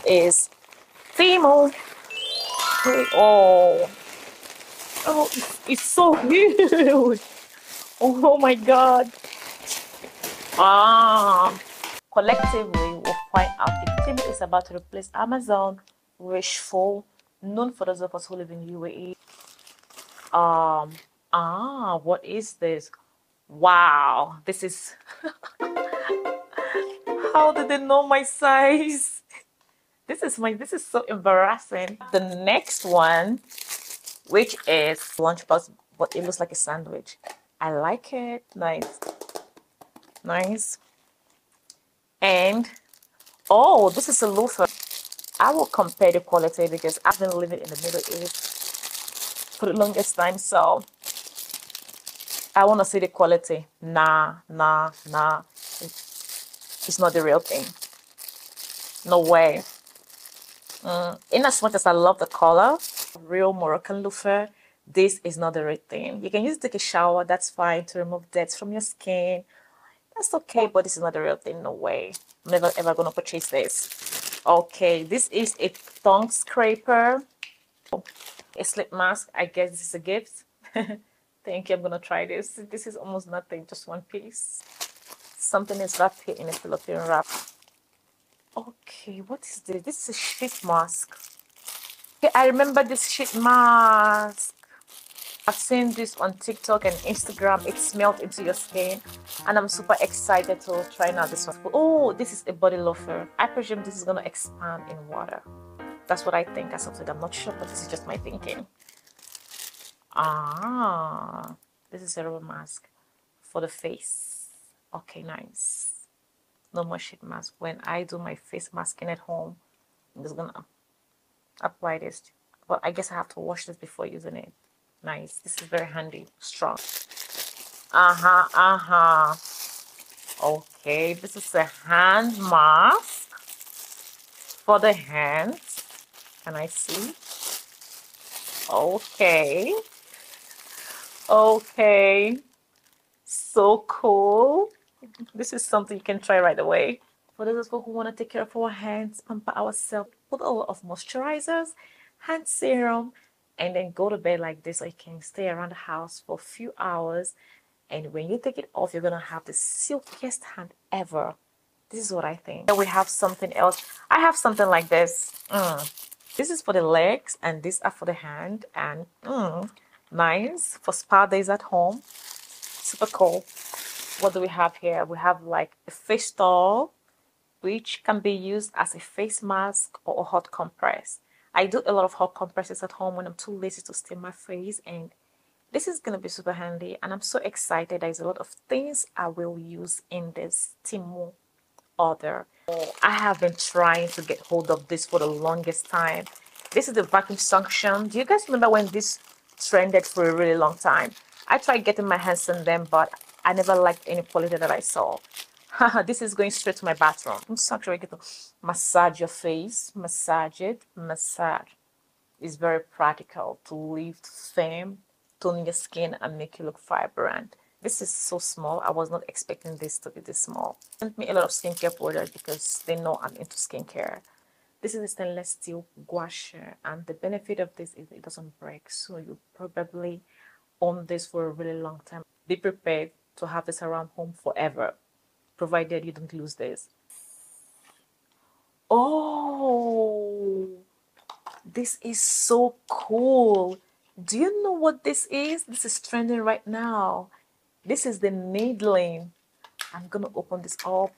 is Temu. Oh, oh, it's so huge. Oh my God. Ah. Collectively, we'll find out if Temu is about to replace Amazon, Wishful, known for those of us who live in UAE. What is this? Wow, this is. How did they know my size? This is so embarrassing. The next one, which is lunchbox, but it looks like a sandwich. I like it. Nice. Nice. And oh, this is a loafer. I will compare the quality because I've been living in the Middle East for the longest time, so I want to see the quality. Nah. It's not the real thing. No way. In as much as I love the color, real Moroccan loofah, this is not the real thing. You can use it to take a shower, that's fine, to remove dirt from your skin. That's okay, but this is not the real thing. No way. I'm never ever gonna purchase this. Okay, this is a tongue scraper. A slip mask. I guess this is a gift. Thank you. I'm gonna try this. This is almost nothing, just one piece. Something is wrapped here in a cellophane wrap. Okay, what is this? This is a sheet mask. Okay, I remember this sheet mask. I've seen this on TikTok and Instagram. It melts into your skin, and I'm super excited to try out this one. Oh, this is a body loofah. I presume this is gonna expand in water. That's what I think as of today. I'm not sure, but this is just my thinking. This is a rubber mask for the face. Okay, nice. No more sheet mask. When I do my face masking at home, I'm just gonna apply this. But I guess I have to wash this before using it. Nice. This is very handy. Strong. Okay, this is a hand mask for the hands. Can I see? Okay. Okay. So cool. This is something you can try right away. For those of us who want to take care of our hands, pamper ourselves, put a lot of moisturizers, hand serum, and then go to bed like this, so you can stay around the house for a few hours. And when you take it off, you're gonna have the silkiest hand ever. This is what I think. Then we have something else. I have something like this. This is for the legs, and these are for the hand. And nice for spa days at home. Super cool. What do we have here? We have like a face towel, which can be used as a face mask or a hot compress. I do a lot of hot compresses at home when I'm too lazy to steam my face, and this is going to be super handy, and I'm so excited. There's a lot of things I will use in this Temu order. I have been trying to get hold of this for the longest time. This is the vacuum suction. Do you guys remember when this trended for a really long time? I tried getting my hands on them, but I never liked any quality that I saw. This is going straight to my bathroom. I'm so sure you get to massage your face, massage it, massage. It's very practical to lift, firm, tone your skin, and make you look vibrant. This is so small. I was not expecting this to be this small. Sent me a lot of skincare products because they know I'm into skincare. This is a stainless steel gua sha, and the benefit of this is it doesn't break, so you probably own this for a really long time. Be prepared to have this around home forever, provided you don't lose this. Oh, this is so cool. Do you know what this is? This is trending right now. This is the needling. I'm gonna open this up.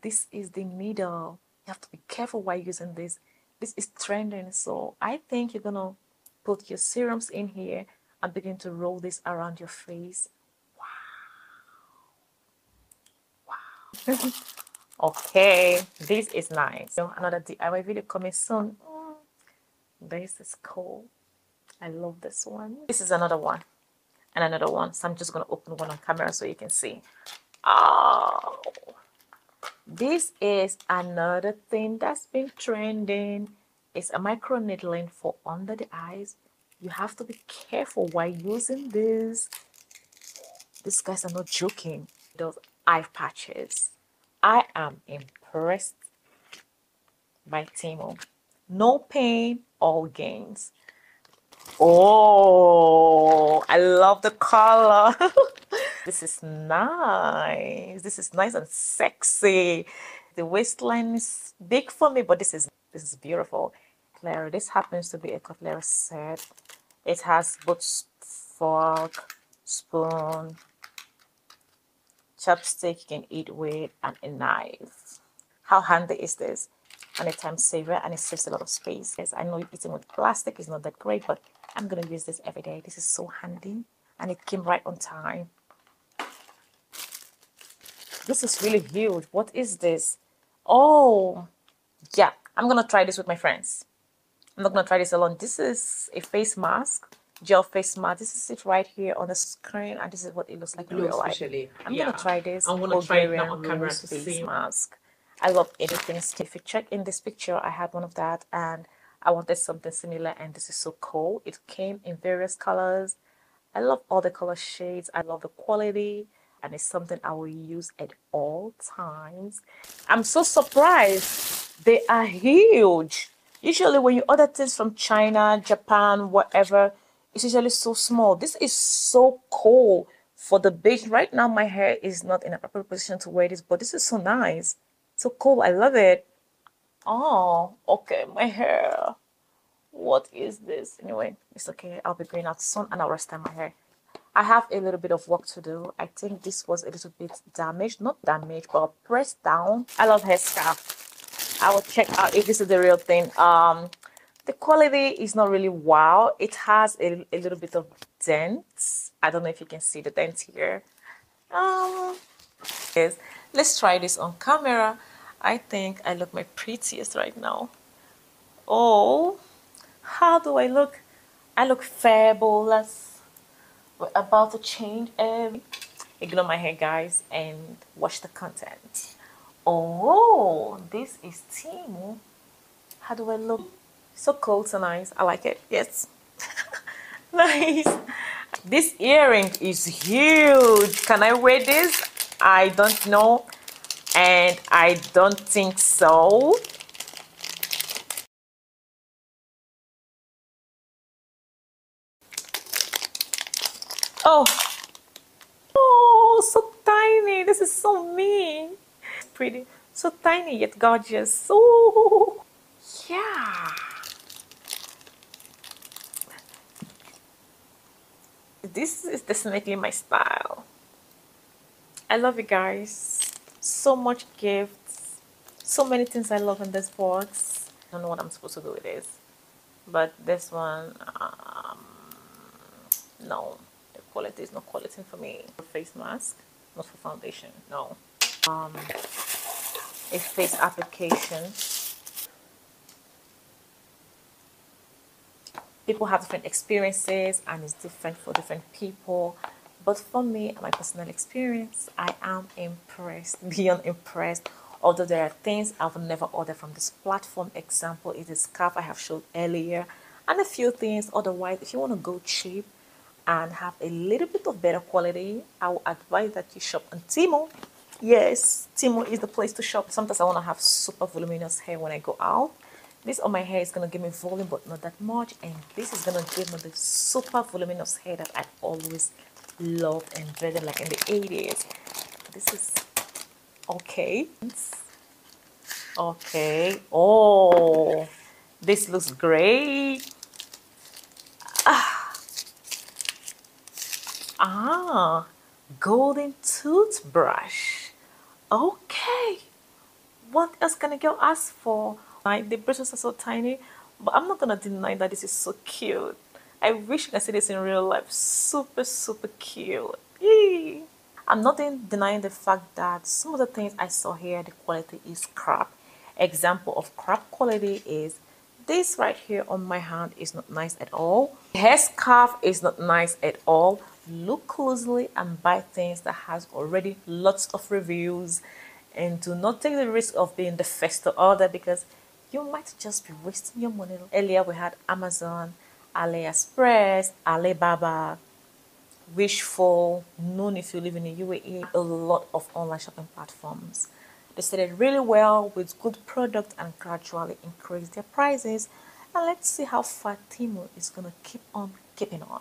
This is the needle. You have to be careful while using this. This is trending, so I think you're gonna put your serums in here and begin to roll this around your face. Wow. Okay, this is nice. So another DIY video coming soon. This is cool. I love this one. This is another one and another one. So I'm just gonna open one on camera so you can see. Oh, this is another thing that's been trending. It's a micro needling for under the eyes. You have to be careful while using this. These guys are not joking. Those eye patches. I am impressed by Temu. No pain, all gains. Oh, I love the color. This is nice. This is nice and sexy. The waistline is big for me, but this is beautiful. Cutlery. This happens to be a cutlery set. It has both fork, spoon, chopstick you can eat with, and a knife. How handy is this? And a time saver, and it saves a lot of space. Yes, I know eating with plastic is not that great, but I'm gonna use this every day. This is so handy, and it came right on time. This is really huge. What is this? Oh, yeah. I'm gonna try this with my friends. I'm not gonna try this alone. This is a face mask, gel face mask. This is it right here on the screen, and this is what it looks like in real life. I'm gonna try this Bulgarian rose face mask. I love anything. If you check in this picture, I had one of that, and I wanted something similar, and this is so cool. It came in various colors. I love all the color shades. I love the quality, and it's something I will use at all times. I'm so surprised. They are huge. Usually when you order things from China, Japan, whatever, it's usually so small. This is so cool for the beach. Right now my hair is not in a proper position to wear this, but this is so nice. So cool. I love it. Oh, okay. My hair. What is this? Anyway, it's okay. I'll be going out soon and I'll rest my hair. I have a little bit of work to do. I think this was a little bit damaged. Not damaged, but pressed down. I love hair scarf. I will check out if this is the real thing. The quality is not really wow. It has a little bit of dents. I don't know if you can see the dents here. Yes. Let's try this on camera. I think I look my prettiest right now. Oh, how do I look? I look fabulous. We're about to change everything. Ignore my hair, guys, and watch the content. Oh, this is Temu. How do I look? So cool, so nice. I like it. Yes. Nice. This earring is huge. Can I wear this? I don't know. And I don't think so. Oh. Oh, so tiny. This is so me. Pretty. So tiny yet gorgeous. Oh, yeah. This is definitely my style. I love you guys. So much gifts. So many things I love in this box. I don't know what I'm supposed to do with this. But this one, no. The quality is not quality for me. Face mask, not for foundation. No. A face application. People have different experiences and it's different for different people. But for me, my personal experience, I am impressed, beyond impressed. Although there are things I will never order from this platform. Example is the scarf I have showed earlier and a few things. Otherwise, if you want to go cheap and have a little bit of better quality, I would advise that you shop on Temu. Yes, Temu is the place to shop. Sometimes I want to have super voluminous hair when I go out. This on my hair is going to give me volume, but not that much. And this is going to give me the super voluminous hair that I always loved and dreaded, like in the 80s. This is okay. Okay. Oh, this looks great. Golden toothbrush. Okay. What else can a girl ask for? Like, the bristles are so tiny, but I'm not gonna deny that this is so cute. I wish I could see this in real life. Super, super cute. Yay! I'm not denying the fact that some of the things I saw here, the quality is crap. Example of crap quality is this right here on my hand is not nice at all. The hair scarf is not nice at all. Look closely and buy things that has already lots of reviews, and do not take the risk of being the first to order because you might just be wasting your money. Earlier we had Amazon, AliExpress, Alibaba, Wishful, Noon if you live in the UAE, a lot of online shopping platforms. They started really well with good product and gradually increased their prices. And let's see how far Temu is gonna keep on keeping on.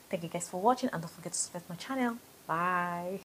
Thank you guys for watching, and don't forget to subscribe to my channel. Bye.